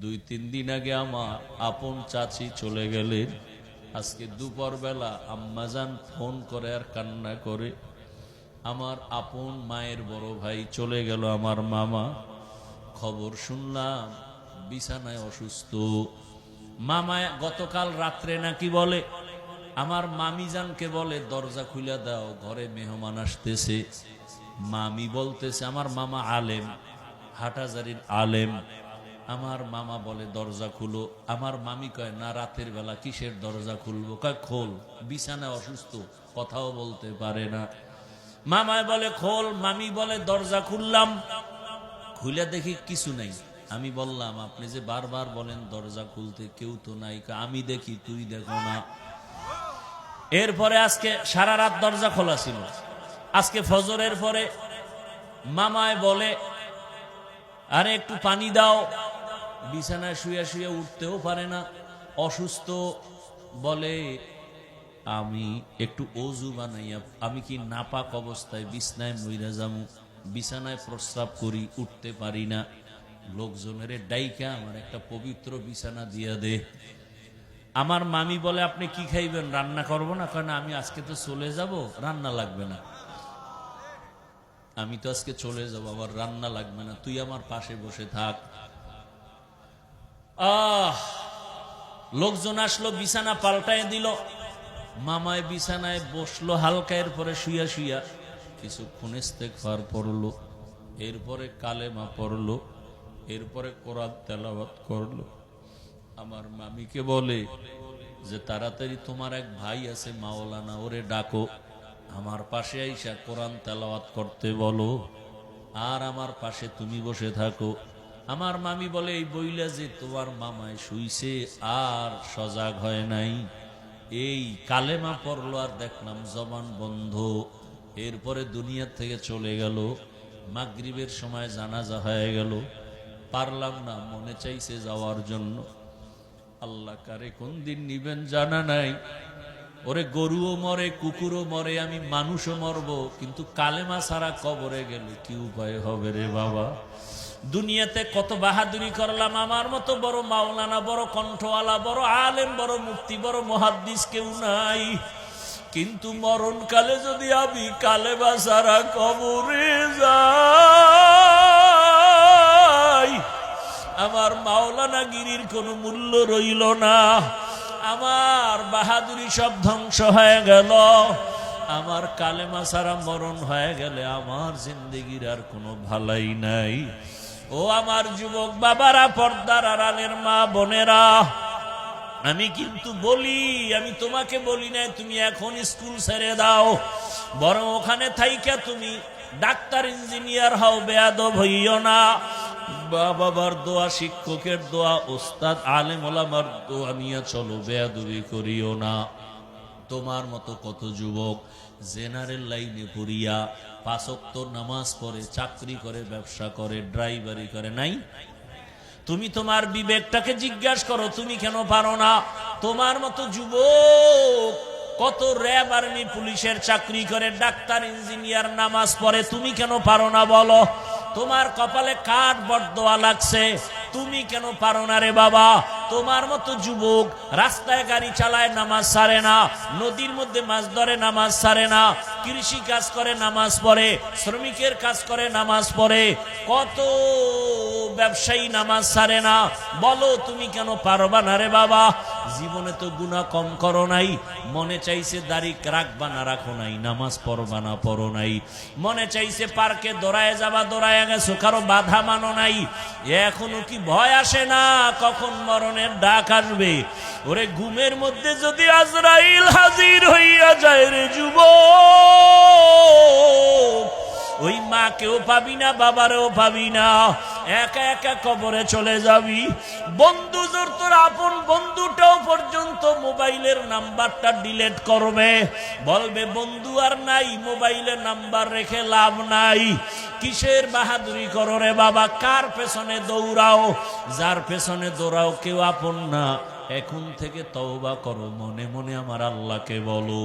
2-3 দিন আগে আমার আপন চাচি চলে গেলেন। আজকে দুপুর বেলা আম্মাজান ফোন করে আর কান্না করে, আমার আপন মায়ের বড় ভাই চলে গেল, আমার মামা। খবর শুনলাম বিছানায় অসুস্থ। মামা গতকাল রাত্রে নাকি বলে আমার মামিজানকে বলে দরজা খুলে দাও, ঘরে মেহমান আসতেছে। মামি বলতেছে, আমার মামা আলেম, হাটাজারির আলেম। আমার মামা বলে দরজা খুলো। আমার মামি কয় না, রাতের বেলা কিসের দরজা খুলবো? কয় খোল, বিছানায় অসুস্থ, কথাও বলতে পারে না। মামায় বলে খোল, মামি বলে দরজা খুললাম। খুলে দেখি কিছু নাই। আমি বললাম আপনি যে বারবার বলেন দরজা খুলতে, কেউ তো নাই। আমি দেখি, তুই দেখো না। এরপরে আজকে সারা রাত দরজা খোলা ছিল। আজকে ফজরের পরে মামায় বলে আরে একটু পানি দাও। বিছানায় শুয়ে শুয়ে উঠতেও পারে না, অসুস্থ। বলে আমি একটু অজু বানাইয়া, আমি কি নাপাক অবস্থায় বিছানায় মইরা যামু? বিছানায় প্রস্রাব করি, উঠতে পারি না। লোকজনের ডাইকা আমার একটা পবিত্র বিছানা দিয়া দে। আমার মামি বলে আপনি কি খাইবেন? রান্না করবো না? কারণ আমি আজকে তো চলে যাব, রান্না লাগবে না। আমি তো আজকে চলে যাব, আবার রান্না লাগবে না, তুই আমার পাশে বসে থাক। লোকজন আসলো, বিছানা পাল্টায় দিল। মামায় বিছানায় বসলো হালকা, এরপরে শুয়া শুয়া কিছুক্ষণ ইস্তেগফার পড়লো, এরপরে কালেমা পড়লো, এরপরে কোরআন তেলাওয়াত করলো। আমার মামিকে বলে যে তাড়াতাড়ি তোমার এক ভাই আছে মাওলানা, ওরে ডাকো, আমার পাশে আইসা কোরআন তেলাওয়াত করতে বলো, আর আমার পাশে তুমি বসে থাকো। আমার মামি বলে এই বইলা যে তোমার মামায় শুইছে আর সজাগ হয় নাই। এই কালেমা পড়লো আর দেখলাম জবান বন্ধ। এরপরে দুনিয়া থেকে চলে গেল। মাগরিবের সময় জানাজা হয়ে গেল। পারলাম না, মনে চাইছে যাওয়ার জন্য। আল্লাহ কারে কোন দিন নিবেন জানা নাই। ওরে গরুও মরে, কুকুরও মরে, আমি মানুষও মরব, কিন্তু কালেমা ছাড়া কবরে গেলে কি উপায় হবে রে বাবা? দুনিয়াতে কত বাহাদুরি করলাম, আমার মতো বড় মাওলানা, বড় কণ্ঠওয়ালা, বড় আলেম, বড় মুফতি, বড় মুহাদ্দিস কেউ নাই। কিন্তু মরণকালে যদি আমি কালেমা ছাড়া কবরে যাই, আমার মাওলানা গিরির কোনো মূল্য রইল না। আমার বাহাদুরি সব ধ্বংস হয়ে গেল। আমার কালেমা ছাড়া মরণ হয়ে গেলে আমার জিন্দেগির আর কোনো ভালাই নাই। ও আমার যুবক বাবারা, পর্দার আড়ালের মা বোনেরা, আমি কিন্তু বলি, আমি তোমাকে বলি না তুমি এখন স্কুল ছেড়ে দাও, বরং ওখানে থাইকা তুমি ডাক্তার ইঞ্জিনিয়ার হও, বেয়াদব হইও না। বাবার দোয়া, শিক্ষকের দোয়া, ওস্তাদ আলেম ওলামার দোয়া নিয়ে চলো, বেয়াদবি করিও না। তোমার মতো কত যুবক জেনারেল লাইনে পড়িয়া 5 ওয়াক্ত নামাজ পড়ে, চাকরি করে, ব্যবসা করে, ড্রাইভারি করে, নাই? তুমি তোমার বিবেকটাকে জিজ্ঞাসা করো, তুমি কেন পারো না? তোমার মতো যুবক কত র্যাব, আর্মি, পুলিশের চাকরি করে, ডাক্তার, ইঞ্জিনিয়ার, নামাজ পড়ে, তুমি কেন পারো না বলো? তোমার কপালে কাঠ বরদোয়া লাগছে, তুমি কেন পারো না রে বাবা? তোমার মতো যুবক রাস্তায় গাড়ি চালায়, নামাজ ছাড়ে না, নদীর মধ্যে মাছ ধরে, নামাজ ছাড়ে না, কৃষি কাজ করে, নামাজ পড়ে, শ্রমিকের কাজ করে, নামাজ পড়ে, কত ব্যবসায়ী নামাজ ছাড়ে না। বলো তুমি কেন পারবা না রে বাবা? জীবনে তো গুনাহ কম করো নাই, মনে চাইছে দাড়ি রাখবা না রাখো নাই, নামাজ পড়বা না পড়ো নাই, মনে চাইছে পার্কে দৌড়ায় যাবা, দৌড়ায় গেছো, কারো বাধা মানো নাই। এখনো কি ভয় আসে না কখন মরণের ডাক আসবে? ওরে ঘুমের মধ্যে যদি আজরাইল হাজির হইয়া যায় রে যুবক, ওই মাকেও পাবি না, বাবারেও পাবি না, একা একা কবরে চলে যাবি। বন্ধু জোর তোর আপন বন্ধুটাও পর্যন্ত মোবাইলের নাম্বারটা ডিলিট করবে, বলবে বন্ধু আর নাই, মোবাইলের নাম্বার রেখে লাভ নাই। কিসের বাহাদুরি করো রে বাবা? কার পেছনে দৌড়াও? যার পেছনে দৌড়াও কেউ আপন না। এখন থেকে তওবা করো, মনে মনে আমার আল্লাহকে বলো।